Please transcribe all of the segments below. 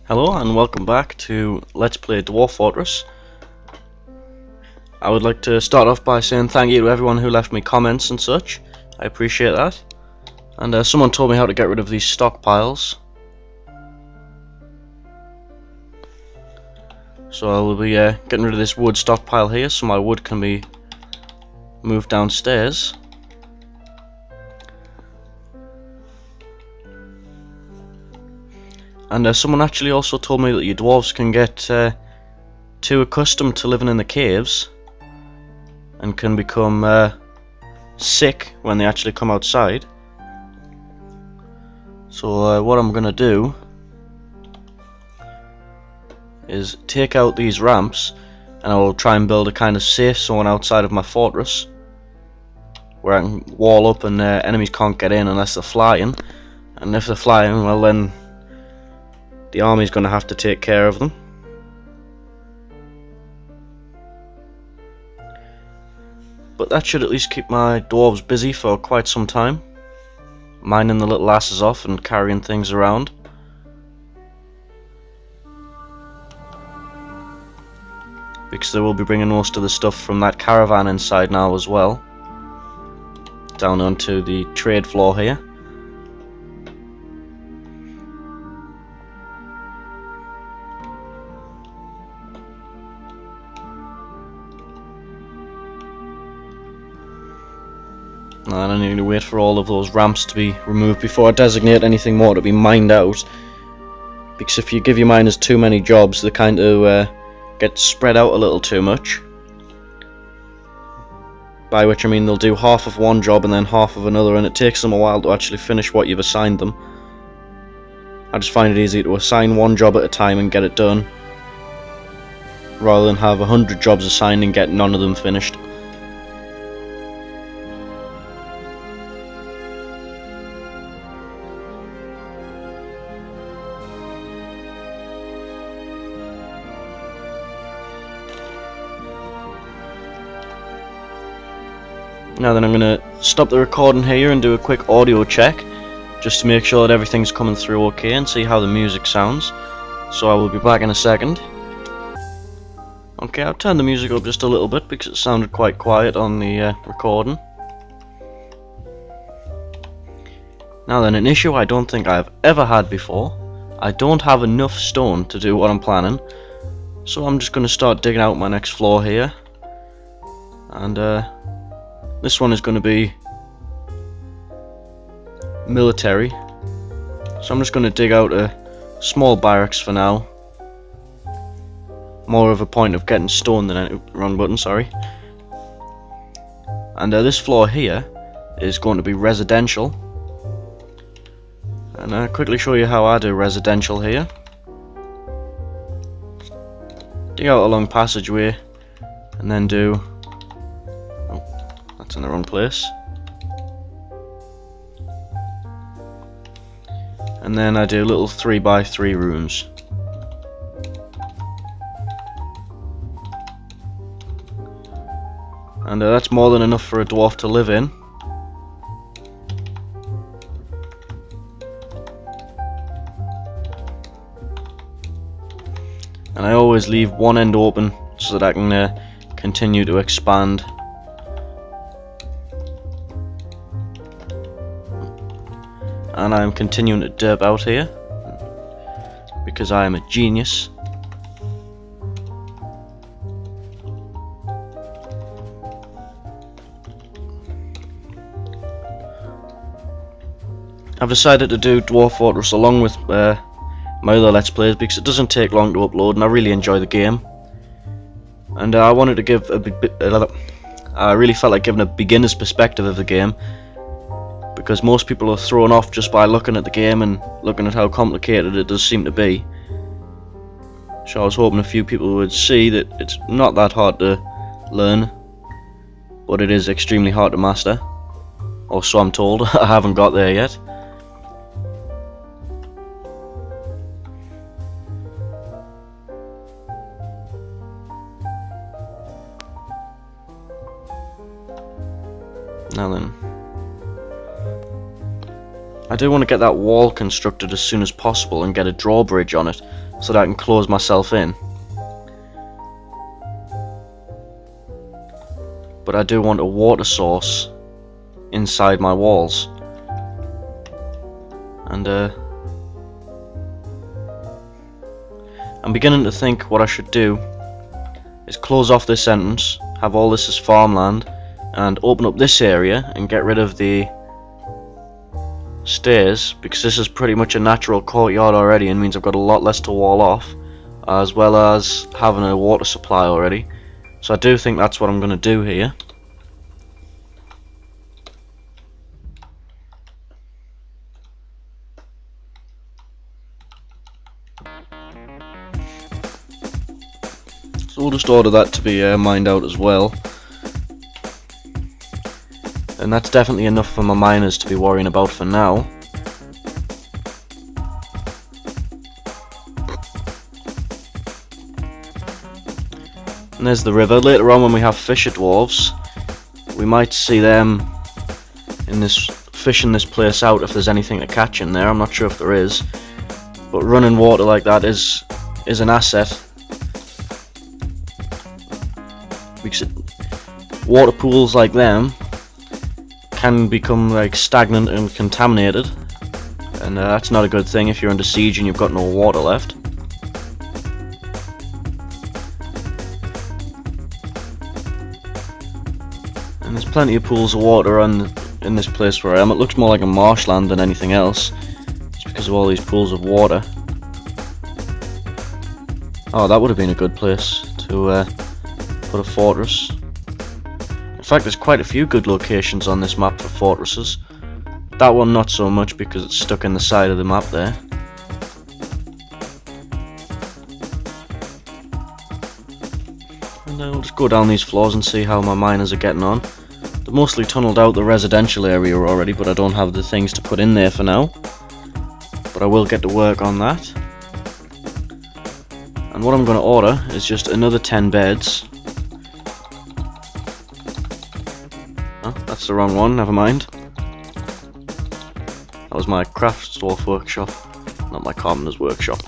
Hello and welcome back to Let's Play Dwarf Fortress. I would like to start off by saying thank you to everyone who left me comments and such. I appreciate that. And someone told me how to get rid of these stockpiles. So I will be getting rid of this wood stockpile here so my wood can be moved downstairs. And someone actually also told me that you dwarves can get too accustomed to living in the caves and can become sick when they actually come outside. So what I'm gonna do is take out these ramps, and I will try and build a kind of safe zone outside of my fortress where I can wall up and enemies can't get in unless they're flying. And if they're flying, well then the army's going to have to take care of them. But that should at least keep my dwarves busy for quite some time, mining the little asses off and carrying things around. Because they will be bringing most of the stuff from that caravan inside now as well, down onto the trade floor here. And I need to wait for all of those ramps to be removed before I designate anything more to be mined out. Because if you give your miners too many jobs, they kind of get spread out a little too much. By which I mean they'll do half of one job and then half of another, and it takes them a while to actually finish what you've assigned them. I just find it easy to assign one job at a time and get it done, rather than have 100 jobs assigned and get none of them finished. Now then, I'm going to stop the recording here and do a quick audio check, just to make sure that everything's coming through okay and see how the music sounds. So I will be back in a second. Okay, I've turned the music up just a little bit because it sounded quite quiet on the recording. Now then, an issue I don't think I've ever had before. I don't have enough stone to do what I'm planning, so I'm just going to start digging out my next floor here. And this one is going to be military, so I'm just going to dig out a small barracks for now. More of a point of getting stone than any wrong button, sorry. And this floor here is going to be residential, and I'll quickly show you how I do residential here. Dig out a long passageway and then do, that's in the wrong place. And then I do little 3x3 rooms. And that's more than enough for a dwarf to live in. And I always leave one end open so that I can continue to expand. And I'm continuing to derp out here because I am a genius. I've decided to do Dwarf Fortress along with my other Let's Plays because it doesn't take long to upload and I really enjoy the game. And I wanted to give I really felt like giving a beginner's perspective of the game, because most people are thrown off just by looking at the game and looking at how complicated it does seem to be. So I was hoping a few people would see that it's not that hard to learn, but it is extremely hard to master. Or so I'm told. I haven't got there yet. Now then, I do want to get that wall constructed as soon as possible and get a drawbridge on it, so that I can close myself in. But I do want a water source inside my walls. And I'm beginning to think what I should do is close off this entrance, have all this as farmland, and open up this area and get rid of the stairs, because this is pretty much a natural courtyard already and means I've got a lot less to wall off, as well as having a water supply already. So I do think that's what I'm going to do here. So we'll just order that to be mined out as well. And that's definitely enough for my miners to be worrying about for now. And there's the river. Later on when we have fisher dwarves, we might see them fishing this place out if there's anything to catch in there. I'm not sure if there is. But running water like that is an asset. Because water pools like them can become like stagnant and contaminated, and that's not a good thing if you're under siege and you've got no water left. And there's plenty of pools of water in this place where I am. It looks more like a marshland than anything else, just because of all these pools of water. Oh, that would have been a good place to put a fortress. In fact, there's quite a few good locations on this map for fortresses. That one not so much because it's stuck in the side of the map there. And we'll just go down these floors and see how my miners are getting on. They've mostly tunneled out the residential area already, but I don't have the things to put in there for now. But I will get to work on that. And what I'm going to order is just another 10 beds. Oh, that's the wrong one, never mind. That was my craft dwarf workshop, not my carpenter's workshop.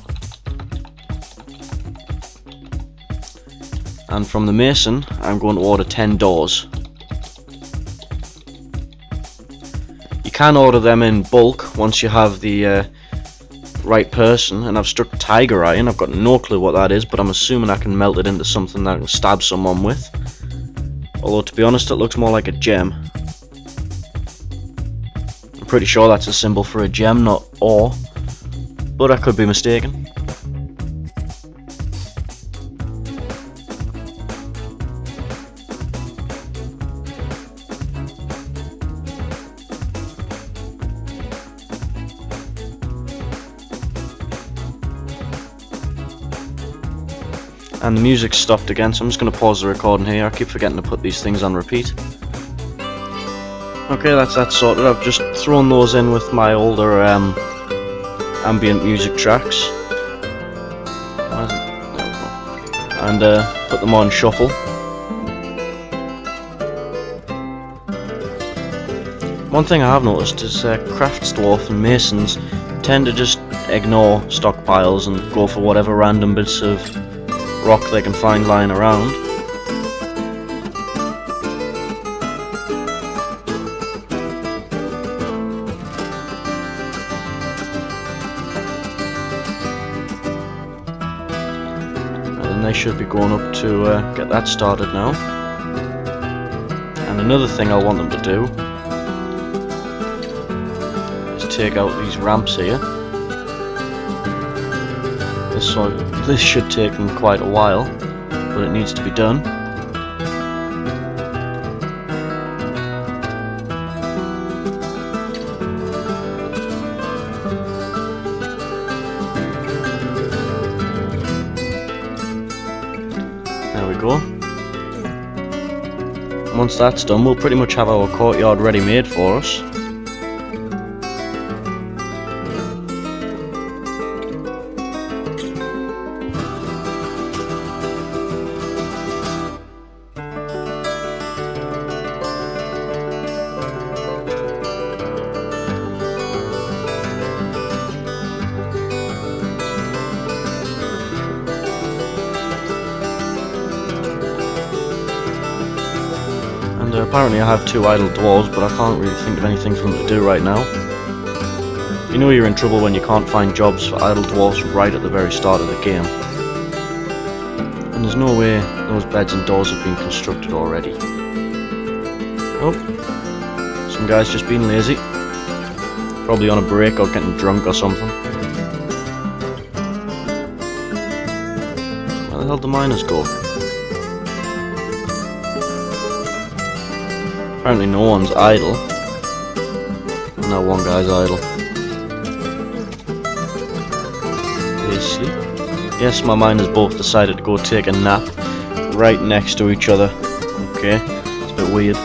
And from the mason, I'm going to order 10 doors. You can order them in bulk once you have the right person, and I've struck tiger iron. I've got no clue what that is, but I'm assuming I can melt it into something that I can stab someone with. Although, to be honest, it looks more like a gem. I'm pretty sure that's a symbol for a gem, not ore. But I could be mistaken. And the music's stopped again, so I'm just going to pause the recording here. I keep forgetting to put these things on repeat. Okay, that's that sorted. I've just thrown those in with my older ambient music tracks. And put them on shuffle. One thing I have noticed is crafts dwarf and masons tend to just ignore stockpiles and go for whatever random bits of rock they can find lying around. And they should be going up to get that started now. And another thing I want them to do is take out these ramps here. This should take them quite a while, but it needs to be done. There we go. Once that's done, we'll pretty much have our courtyard ready made for us. apparently I have 2 idle dwarves, but I can't really think of anything for them to do right now. You know you're in trouble when you can't find jobs for idle dwarves right at the very start of the game. And there's no way those beds and doors have been constructed already. Oh, some guy's just being lazy. Probably on a break or getting drunk or something. Where the hell do miners go? Apparently no one's idle. Now one guy's idle. They asleep? Yes, my miners both decided to go take a nap right next to each other. Okay, it's a bit weird.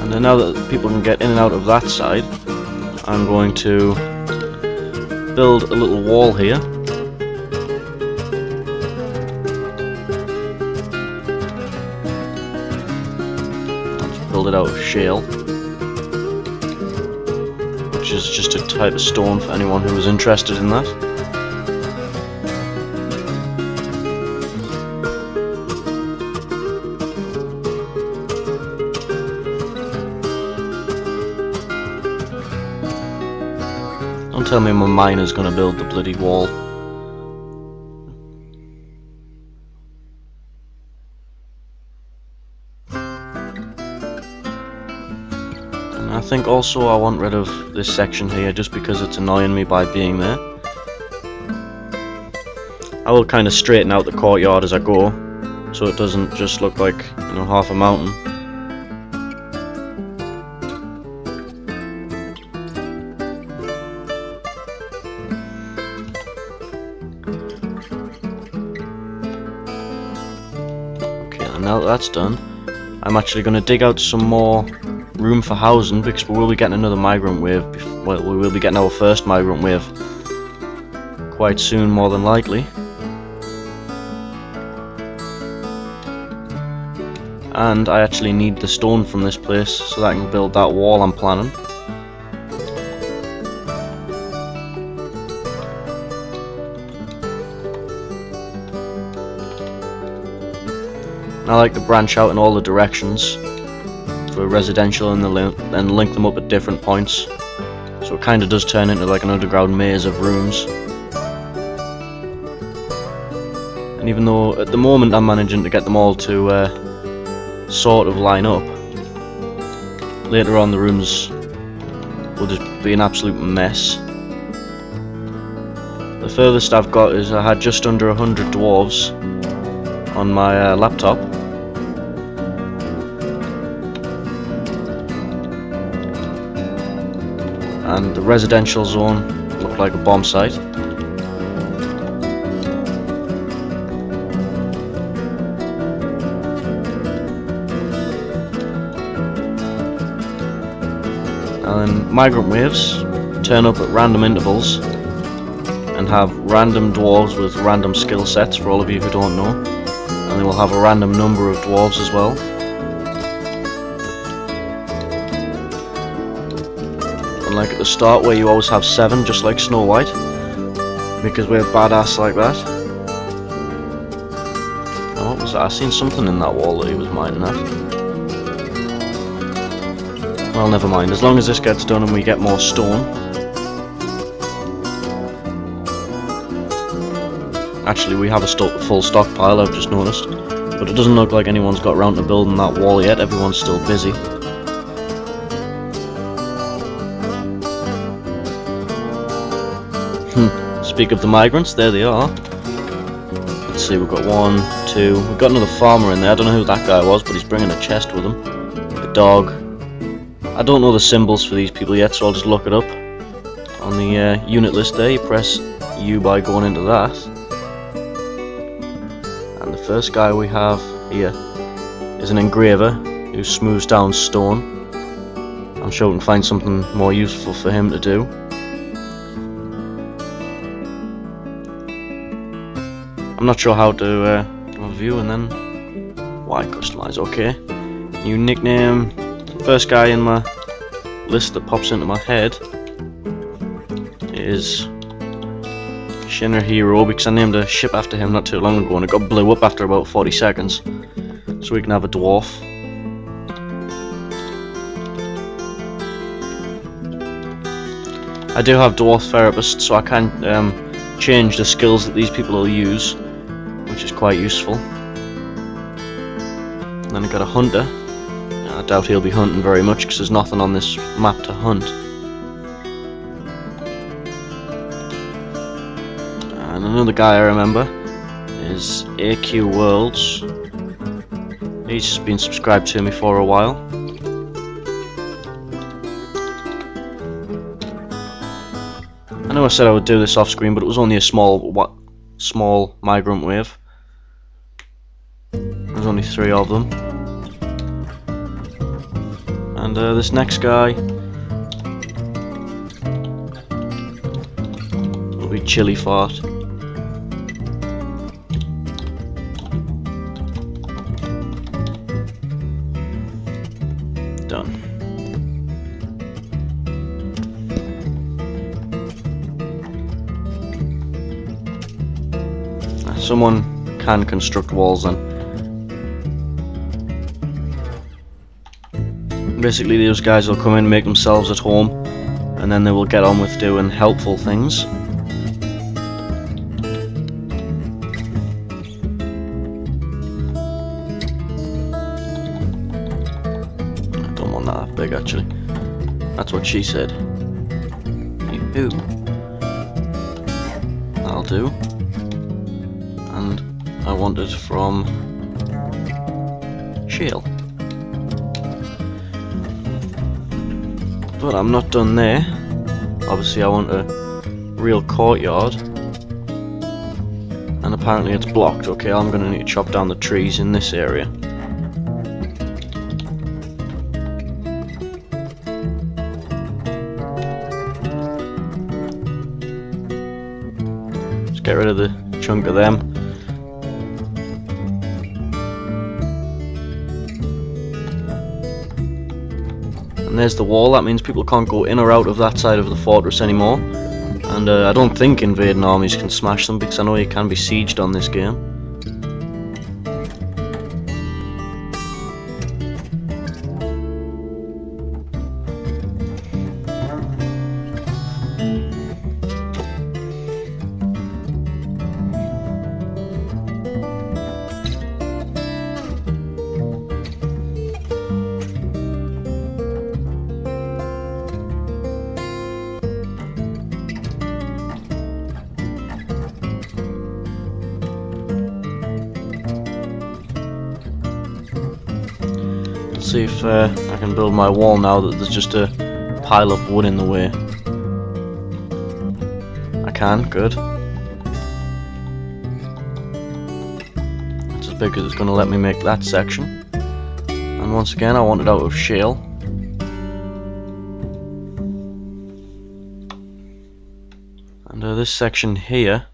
And then now that people can get in and out of that side, I'm going to build a little wall here. Let's build it out of shale, which is just a type of stone for anyone who is interested in that. Don't tell me my miner's gonna build the bloody wall. And I think also I want rid of this section here just because it's annoying me by being there. I will kind of straighten out the courtyard as I go, so it doesn't just look like, you know, half a mountain. Now that that's done, I'm actually going to dig out some more room for housing because we will be getting another migrant wave. Well, we will be getting our first migrant wave quite soon, more than likely. And I actually need the stone from this place so that I can build that wall I'm planning. I like to branch out in all the directions for residential and then link them up at different points, so it kind of does turn into like an underground maze of rooms. And even though at the moment I'm managing to get them all to sort of line up, later on the rooms will just be an absolute mess. The furthest I've got is I had just under 100 dwarves on my laptop. And the residential zone looked like a bomb site. And then migrant waves turn up at random intervals and have random dwarves with random skill sets, for all of you who don't know. And they will have a random number of dwarves as well. Like at the start where you always have 7, just like Snow White, because we're badass like that. Oh, what was that? I seen something in that wall that he was mining at. Well, never mind, as long as this gets done and we get more stone. Actually, we have a full stockpile, I've just noticed, but it doesn't look like anyone's got round to building that wall yet. Everyone's still busy. Speak of the migrants, there they are. Let's see, we've got 1, 2, we've got another farmer in there. I don't know who that guy was, but he's bringing a chest with him. A dog. I don't know the symbols for these people yet, so I'll just look it up. On the unit list there, you press U by going into that. And the first guy we have here is an engraver who smooths down stone. I'm sure we can find something more useful for him to do. I'm not sure how to review and then Why customize? Okay. New nickname. First guy in my list that pops into my head is Shinner Hero, because I named a ship after him not too long ago and it got blew up after about 40 seconds. So we can have a dwarf. I do have Dwarf Therapist, so I can change the skills that these people will use, which is quite useful. And then I got a Hunter. I doubt he'll be hunting very much because there's nothing on this map to hunt. And another guy I remember is AQ Worlds. He's been subscribed to me for a while. I know I said I would do this off screen, but it was only a small migrant wave. There's only 3 of them. And this next guy will be Chili Fart. Done. Someone can construct walls then. Basically those guys will come in, make themselves at home, and then they will get on with doing helpful things. I don't want that big actually. That's what she said. Yoo-hoo. That'll do. And I want it from shale. But I'm not done there. Obviously I want a real courtyard. And apparently it's blocked. Okay, I'm going to need to chop down the trees in this area. Let's get rid of the chunk of them. And there's the wall. That means people can't go in or out of that side of the fortress anymore. And I don't think invading armies can smash them, because I know you can be sieged on this game. Let's see if I can build my wall now that there's just a pile of wood in the way. I can, good. That's as big as it's going to let me make that section. And once again I want it out of shale. And this section here,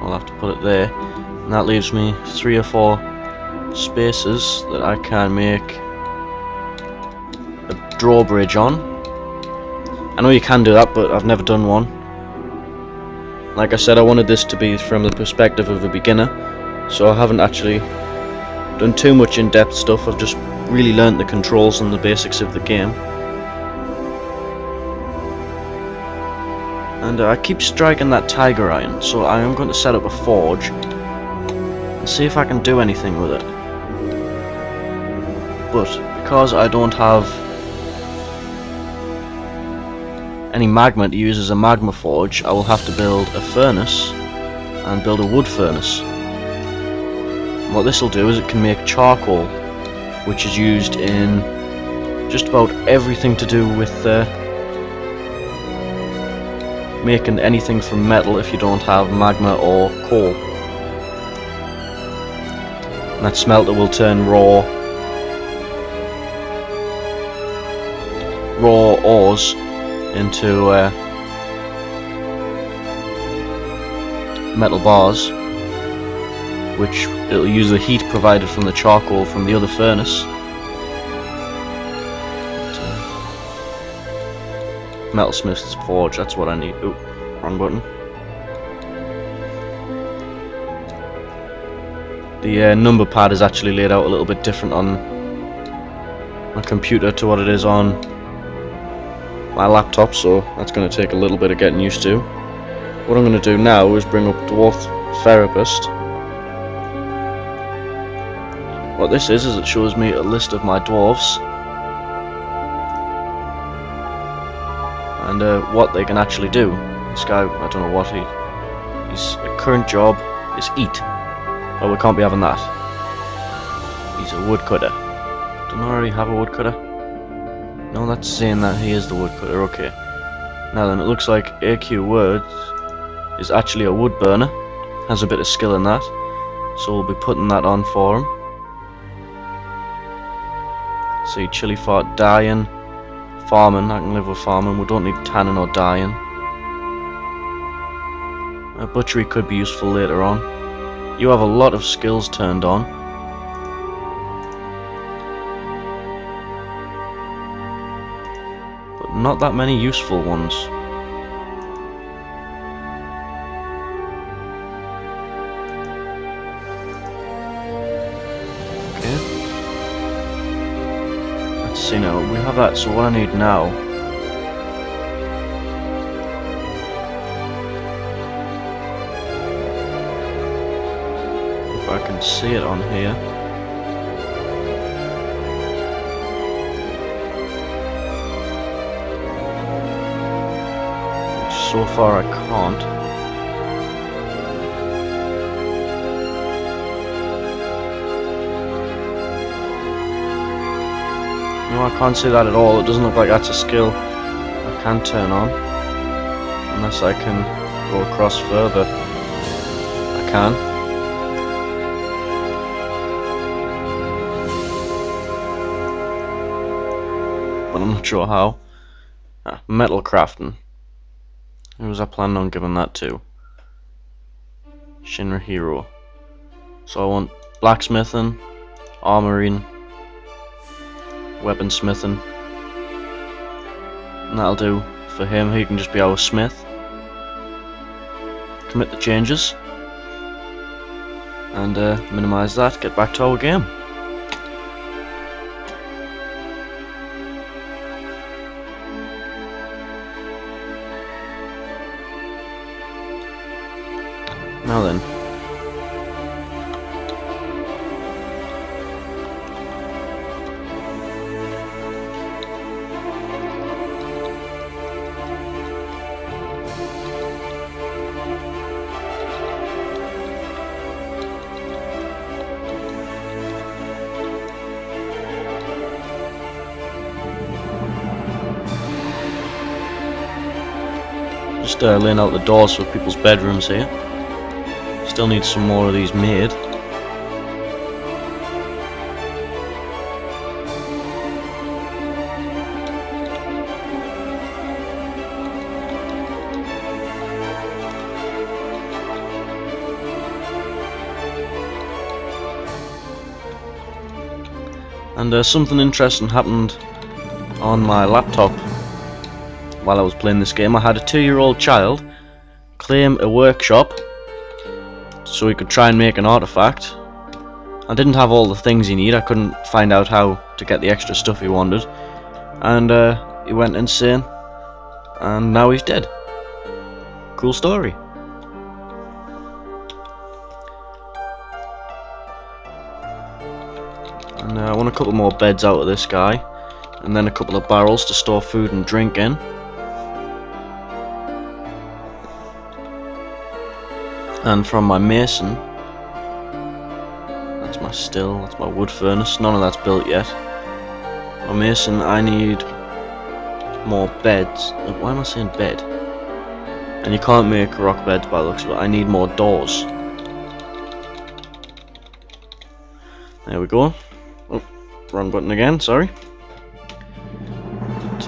I'll have to put it there, and that leaves me 3 or 4 spaces that I can make a drawbridge on. I know you can do that, but I've never done one. Like I said, I wanted this to be from the perspective of a beginner, so I haven't actually done too much in-depth stuff. I've just really learnt the controls and the basics of the game. And I keep striking that tiger iron, so I am going to set up a forge and see if I can do anything with it. But because I don't have any magma to use as a magma forge, I will have to build a furnace and build a wood furnace. And what this will do is it can make charcoal, which is used in just about everything to do with making anything from metal if you don't have magma or coal. And that smelter will turn raw ores into metal bars, which it'll use the heat provided from the charcoal from the other furnace. Metalsmith's forge, that's what I need. Oh, wrong button. The number pad is actually laid out a little bit different on my computer to what it is on my laptop, so that's going to take a little bit of getting used to. What I'm going to do now is bring up Dwarf Therapist. What this is it shows me a list of my dwarves and what they can actually do. This guy, I don't know what his current job is eat. Oh, we can't be having that. He's a woodcutter. Don't I already have a woodcutter? No, that's saying that he is the woodcutter. Okay. Now then, it looks like AQ Words is actually a wood burner. Has a bit of skill in that. So we'll be putting that on for him. See, chili fart, dyeing, farming. I can live with farming. We don't need tanning or dyeing. Butchery could be useful later on. You have a lot of skills turned on. But not that many useful ones. Okay. Let's see now. We have that, so what I need now. I can see it on here. Which so far I can't. No, I can't see that at all. It doesn't look like that's a skill I can turn on. Unless I can go across further. I can. But I'm not sure how. Metal crafting. Who was I planning on giving that to? Shinra Hero. So I want blacksmithing, armoring, weaponsmithing. And that'll do for him. He can just be our smith. Commit the changes. And minimize that, get back to our game. Now then. Just laying out the doors for people's bedrooms here. Still need some more of these made. And something interesting happened on my laptop while I was playing this game. I had a 2-year-old child claim a workshop so he could try and make an artifact. I didn't have all the things he needed. I couldn't find out how to get the extra stuff he wanted, and he went insane, and now he's dead. Cool story. And I want a couple more beds out of this guy, and then a couple of barrels to store food and drink in. And from my mason, that's my still, that's my wood furnace, none of that's built yet. My mason, I need more beds. Why am I saying bed? And you can't make rock beds by the looks of it. I need more doors. There we go. Oh, wrong button again, sorry. But,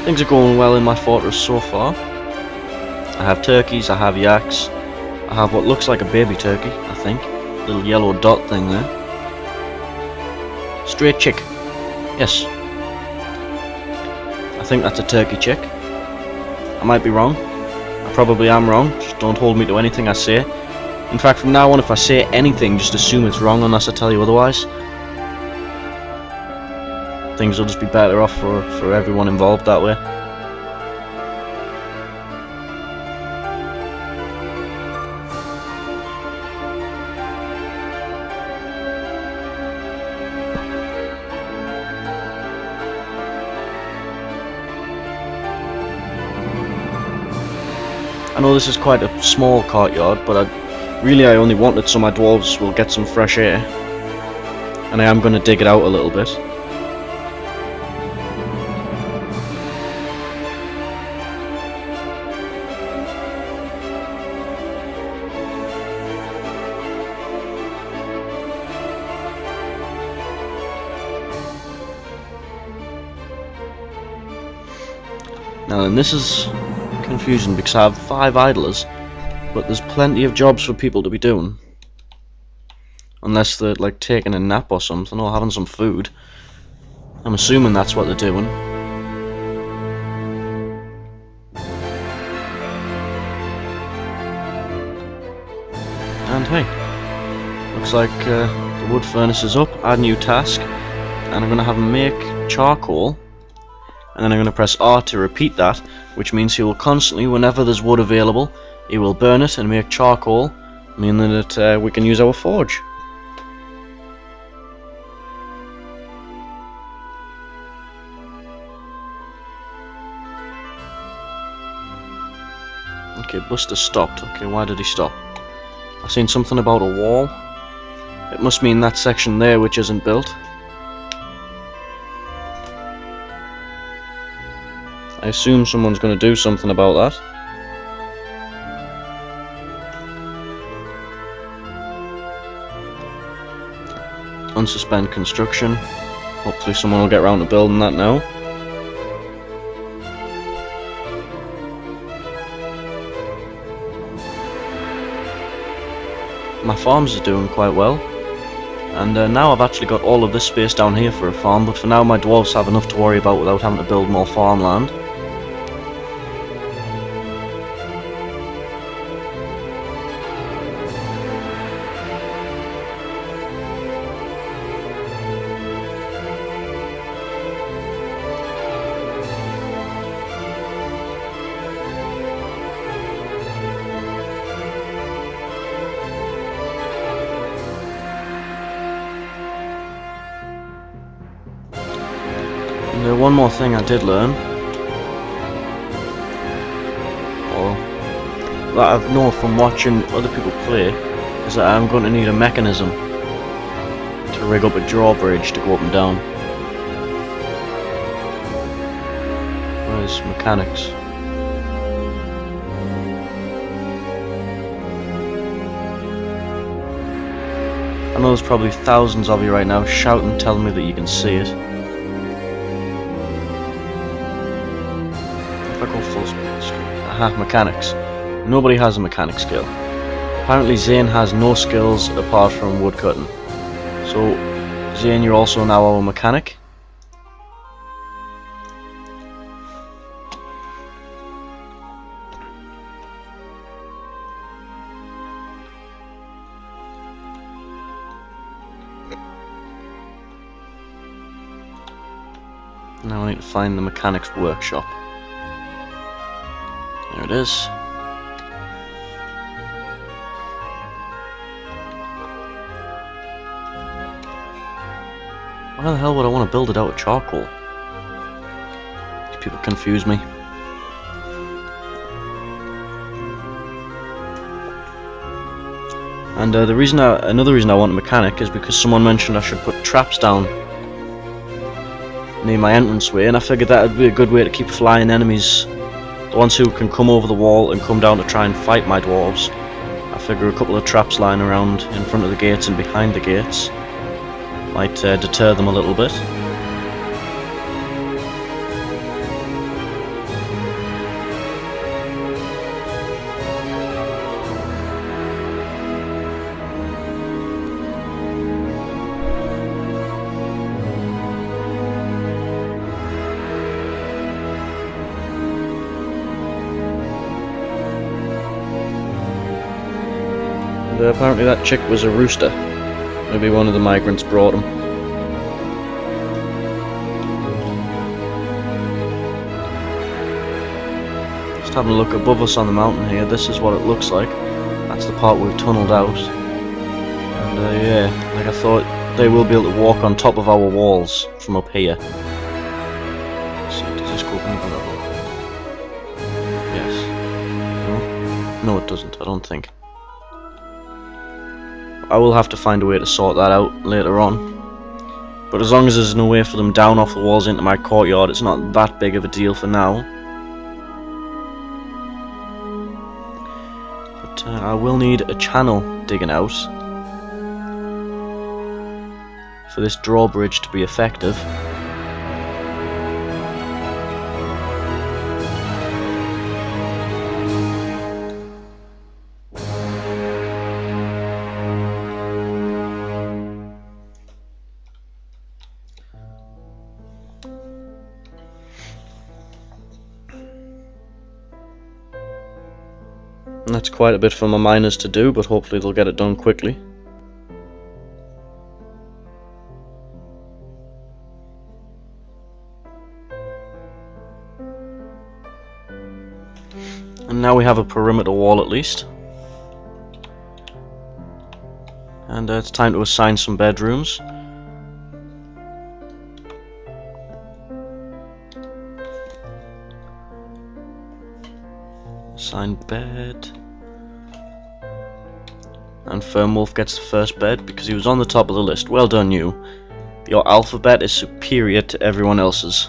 things are going well in my fortress so far. I have turkeys, I have yaks, I have what looks like a baby turkey, I think. Little yellow dot thing there. Straight chick. Yes. I think that's a turkey chick. I might be wrong. I probably am wrong. Just don't hold me to anything I say. In fact, from now on, if I say anything, just assume it's wrong unless I tell you otherwise. Things will just be better off for everyone involved that way. I know this is quite a small courtyard, but I only wanted so my dwarves will get some fresh air. And I am going to dig it out a little bit. Now then, this is confusing because I have 5 idlers, but there's plenty of jobs for people to be doing. Unless they're like taking a nap or something, or having some food. I'm assuming that's what they're doing. And hey, looks like the wood furnace is up. Add new task, and I'm going to have him make charcoal. And then I'm going to press R to repeat that, which means he will constantly, whenever there's wood available, he will burn it and make charcoal, meaning that we can use our forge. Okay, Buster stopped. Okay, why did he stop? I've seen something about a wall. It must mean that section there which isn't built. I assume someone's going to do something about that. Unsuspend construction. Hopefully someone will get around to building that now. My farms are doing quite well. And now I've actually got all of this space down here for a farm, but for now my dwarves have enough to worry about without having to build more farmland. And one more thing I did learn, or that I know from watching other people play, is that I'm going to need a mechanism to rig up a drawbridge to go up and down. Where's mechanics? I know there's probably thousands of you right now shouting, telling me that you can see it. If I go full screen, aha, mechanics. Nobody has a mechanic skill. Apparently Zane has no skills apart from woodcutting. So, Zane, you're also now our mechanic. Now I need to find the mechanics workshop. There it is. Why the hell would I want to build it out of charcoal? These people confuse me. And another reason I want a mechanic is because someone mentioned I should put traps down near my entranceway, and I figured that would be a good way to keep flying enemies, the ones who can come over the wall and come down to try and fight my dwarves. I figure a couple of traps lying around in front of the gates and behind the gates might deter them a little bit. And apparently that chick was a rooster. Maybe one of the migrants brought him. Just having a look above us on the mountain here, this is what it looks like. That's the part we've tunneled out. And yeah, like I thought, they will be able to walk on top of our walls from up here. Let's see, does this go up and up? Yes. No? No, it doesn't, I don't think. I will have to find a way to sort that out later on. But as long as there's no way for them down off the walls into my courtyard, it's not that big of a deal for now. But I will need a channel digging out for this drawbridge to be effective. And that's quite a bit for my miners to do, but hopefully they'll get it done quickly. And now we have a perimeter wall at least. And it's time to assign some bedrooms. Assign bed. And Firmwolf gets the first bed because he was on the top of the list. Well done, you. Your alphabet is superior to everyone else's.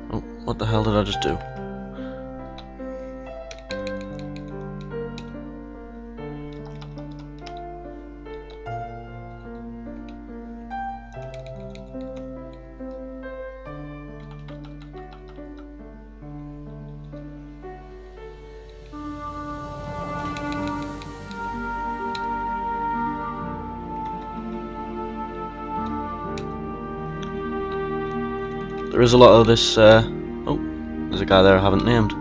Oh, what the hell did I just do? There is a lot of this, oh, there's a guy there I haven't named.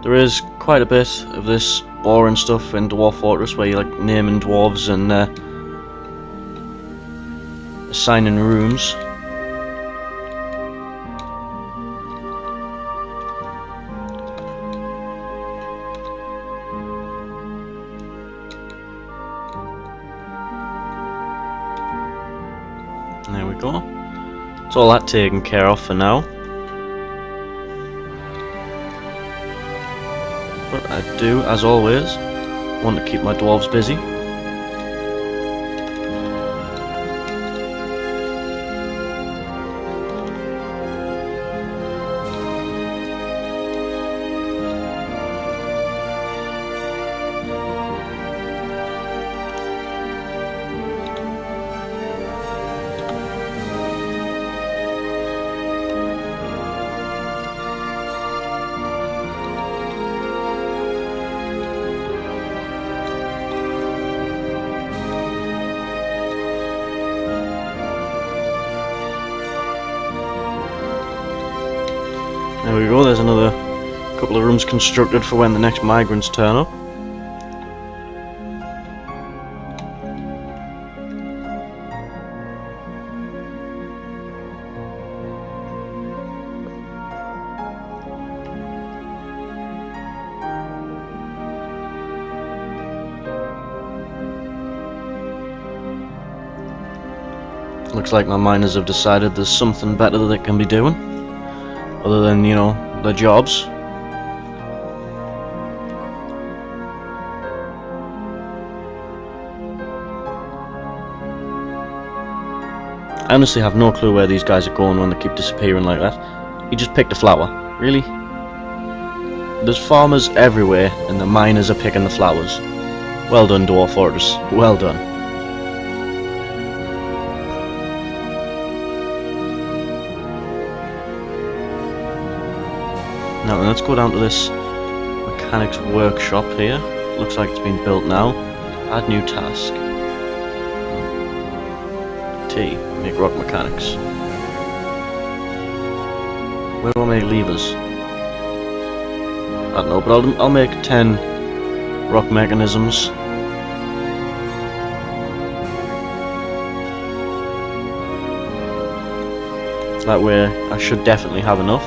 There is quite a bit of this boring stuff in Dwarf Fortress where you're like naming dwarves and assigning rooms. There we go. It's all that taken care of for now. But I do, as always, want to keep my dwarves busy. There we go, there's another couple of rooms constructed for when the next migrants turn up. Looks like my miners have decided there's something better that they can be doing, other than, you know, their jobs. I honestly have no clue where these guys are going when they keep disappearing like that. He just picked a flower. Really? There's farmers everywhere and the miners are picking the flowers. Well done, Dwarf Fortress. Well done. Now let's go down to this mechanic's workshop here. Looks like it's been built now. Add new task. T. Make rock mechanics. Where do I make levers? I don't know, but I'll make 10 rock mechanisms. That way I should definitely have enough.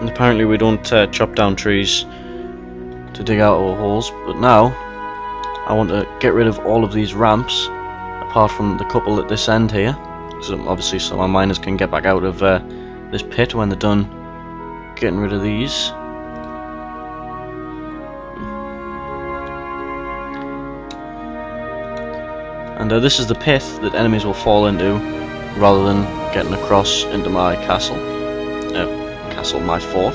And apparently we don't chop down trees to dig out our holes, but now I want to get rid of all of these ramps, apart from the couple at this end here, so obviously so my miners can get back out of this pit when they're done getting rid of these. And this is the pit that enemies will fall into, rather than getting across into my castle. My fort.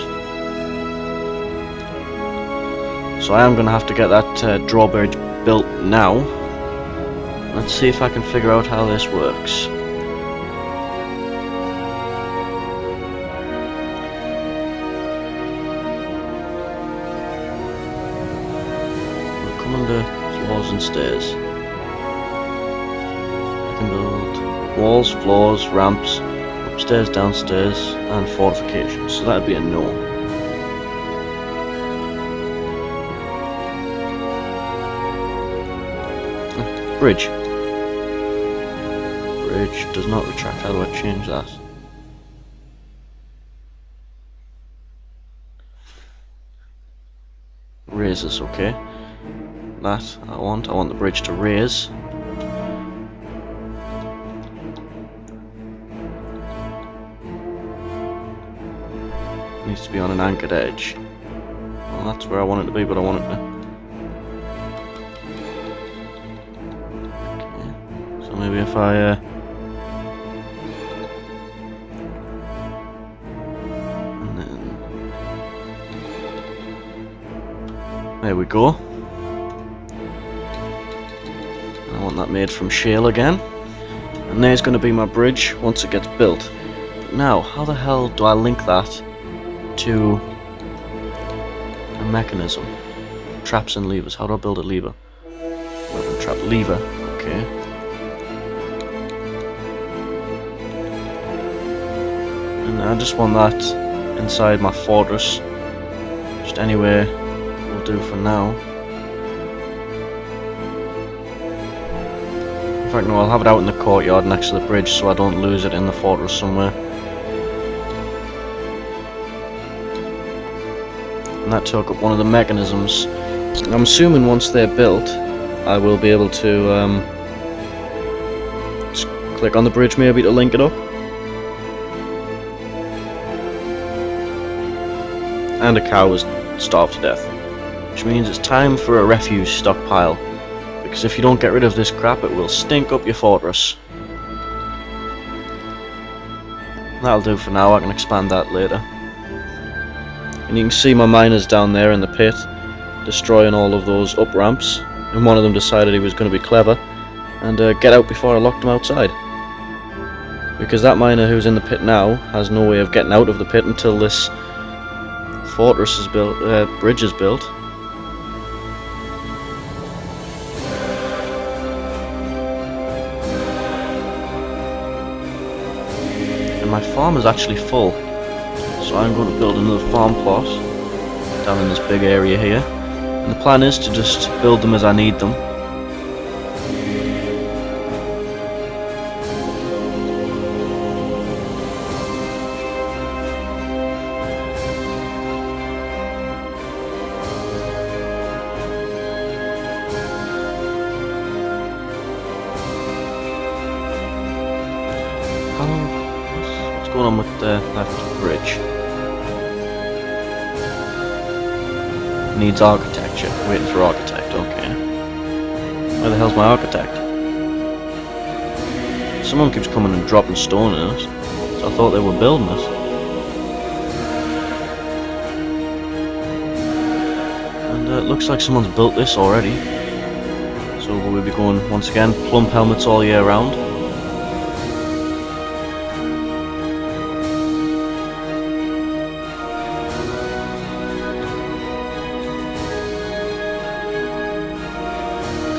So I am going to have to get that drawbridge built now. Let's see if I can figure out how this works. We'll come under floors and stairs. I can build walls, floors, ramps, upstairs, downstairs, and fortifications. So that'd be a no. Bridge. Bridge does not retract. How do I change that? Raises, okay. That I want the bridge to raise. Needs to be on an anchored edge. Well, that's where I want it to be, but I want it to... Okay. So maybe if I... and then... There we go. I want that made from shale again. And there's going to be my bridge once it gets built. But now, how the hell do I link that to a mechanism? Traps and levers. How do I build a lever? Weapon trap lever. Okay. And I just want that inside my fortress. Just anywhere will do for now. In fact, no, I'll have it out in the courtyard next to the bridge so I don't lose it in the fortress somewhere. And that took up one of the mechanisms. I'm assuming once they're built, I will be able to just click on the bridge maybe to link it up. And a cow was starved to death, which means it's time for a refuse stockpile, because if you don't get rid of this crap it will stink up your fortress. That'll do for now. I can expand that later. And you can see my miners down there in the pit destroying all of those up ramps, and one of them decided he was going to be clever and get out before I locked him outside, because that miner who's in the pit now has no way of getting out of the pit until this fortress is built, bridge is built. And my farm is actually full. So I'm going to build another farm plot down in this big area here, and the plan is to just build them as I need them. What's going on with the left bridge? Needs architecture. Waiting for architect, okay. Where the hell's my architect? Someone keeps coming and dropping stone in it, so I thought they were building it. And it looks like someone's built this already. So we'll be going, once again, plump helmets all year round.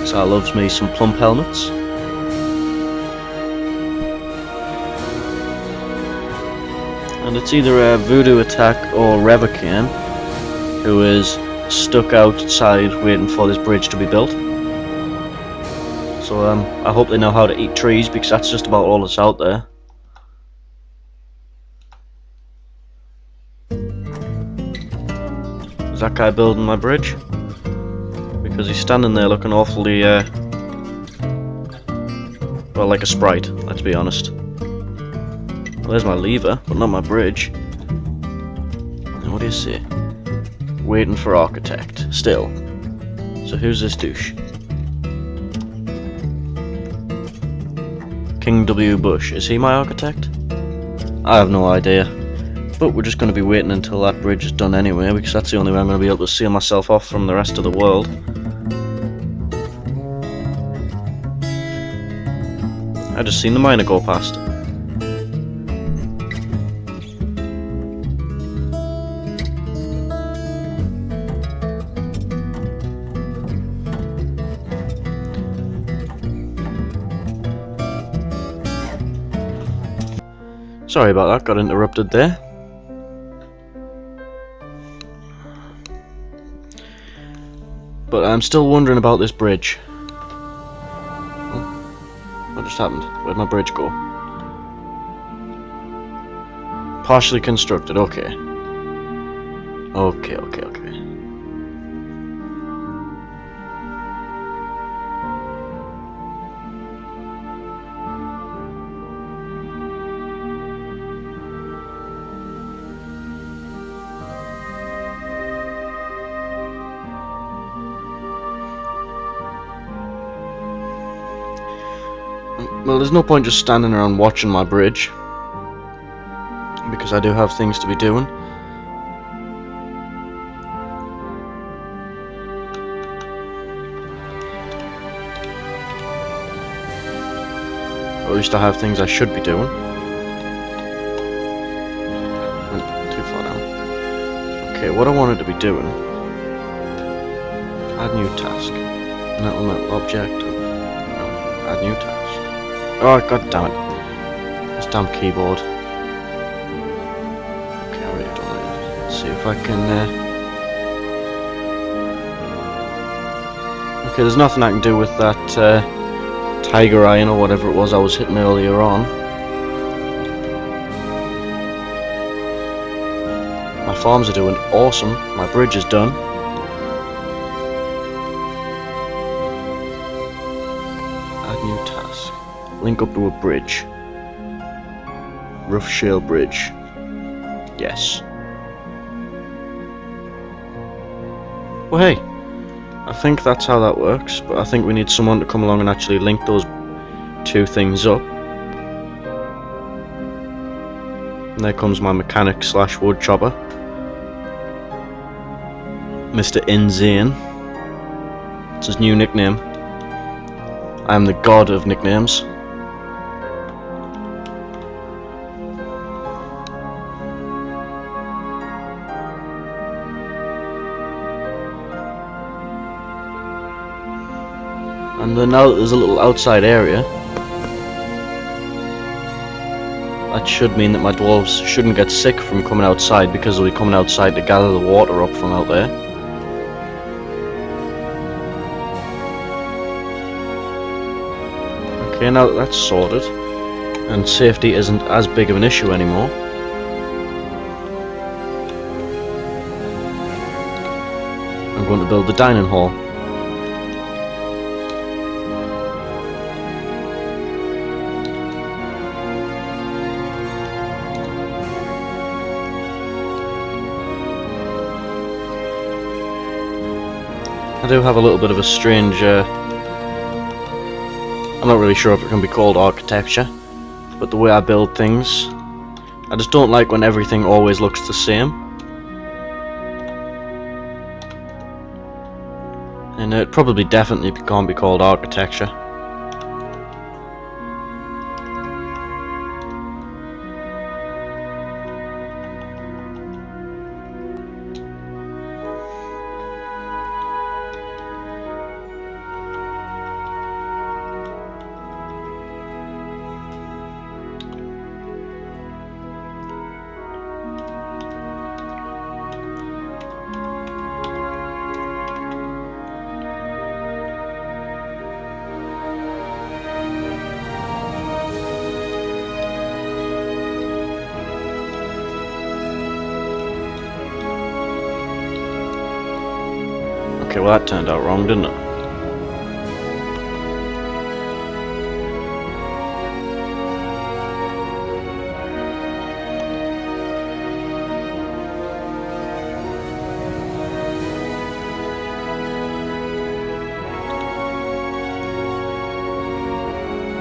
So I loves me some plump helmets. And it's either a voodoo attack or Revocane who is stuck outside waiting for this bridge to be built. So I hope they know how to eat trees, because that's just about all that's out there. Is that guy building my bridge? Because he's standing there looking awfully, well, like a sprite, let's be honest. Well, there's my lever, but not my bridge. And what do you say? Waiting for architect, still. So who's this douche? King W. Bush, is he my architect? I have no idea. But we're just going to be waiting until that bridge is done anyway, because that's the only way I'm going to be able to seal myself off from the rest of the world. I just seen the miner go past. Sorry about that, got interrupted there. But I'm still wondering about this bridge. What just happened? Where'd my bridge go? Partially constructed, okay. Okay. Well, there's no point just standing around watching my bridge, because I do have things to be doing. Or at least I have things I should be doing. Went too far down. Okay, what I wanted to be doing. Add new task. Metal object. No, add new task. Oh, god damn it. This damn keyboard. Okay, I already done it. Let's see if I can, okay, there's nothing I can do with that, tiger iron or whatever it was I was hitting earlier on. My farms are doing awesome. My bridge is done. Add new task. Link up to a bridge. Rough shale bridge. Yes. Well, hey, I think that's how that works, but I think we need someone to come along and actually link those two things up. And there comes my mechanic / wood chopper, Mr. Inzane. It's his new nickname. I am the god of nicknames. And then now that there's a little outside area, that should mean that my dwarves shouldn't get sick from coming outside, because they'll be coming outside to gather the water up from out there. Okay, now that that's sorted, and safety isn't as big of an issue anymore, I'm going to build the dining hall. I do have a little bit of a strange, I'm I'm not really sure if it can be called architecture, but the way I build things, I just don't like when everything always looks the same. And it probably definitely can't be called architecture. Okay, well that turned out wrong, didn't it?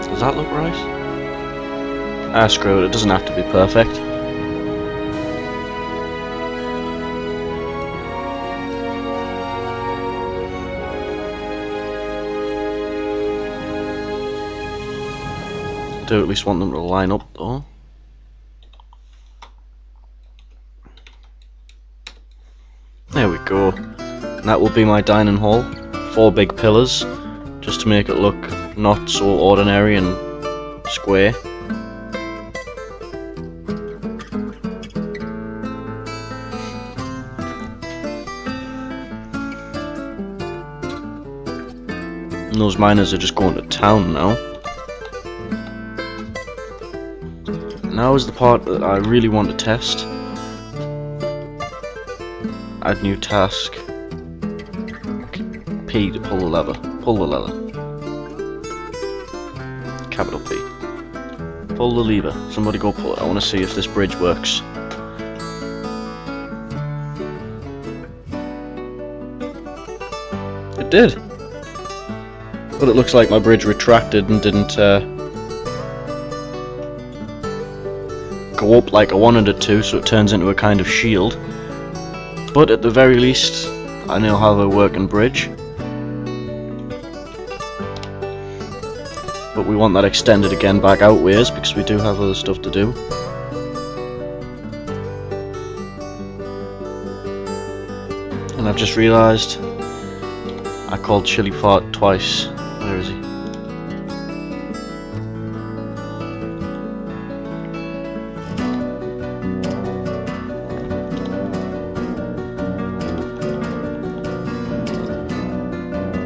Does that look right? Ah, screw it, it doesn't have to be perfect. I do at least want them to line up though. There we go. And that will be my dining hall. 4 big pillars, just to make it look not so ordinary and square. And those miners are just going to town now. Now is the part that I really want to test. Add new task. P to pull the lever. Pull the lever. Capital P. Pull the lever. Somebody go pull it. I want to see if this bridge works. It did. But it looks like my bridge retracted and didn't go up like I wanted it to, so it turns into a kind of shield. But at the very least, I now have a working bridge. But we want that extended again back outways because we do have other stuff to do. And I've just realised I called Chili Fart twice. Where is he?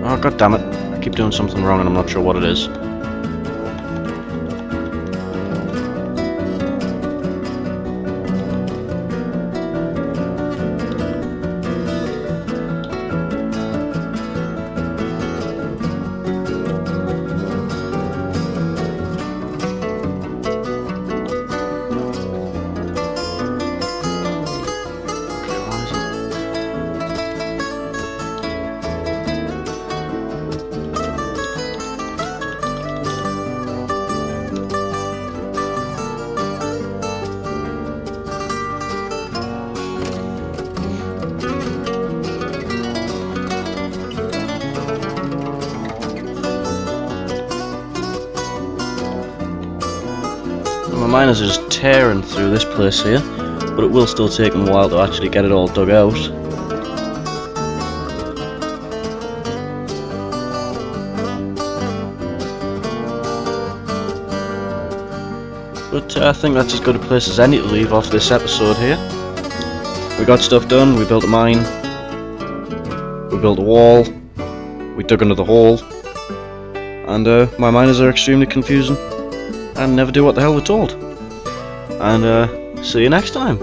Oh, god damn it. I keep doing something wrong and I'm not sure what it is. My miners are just tearing through this place here, but it will still take them a while to actually get it all dug out. But I think that's as good a place as any to leave off this episode here. We got stuff done, we built a mine, we built a wall, we dug into the hole, and my miners are extremely confusing and never do what the hell we're told. And see you next time.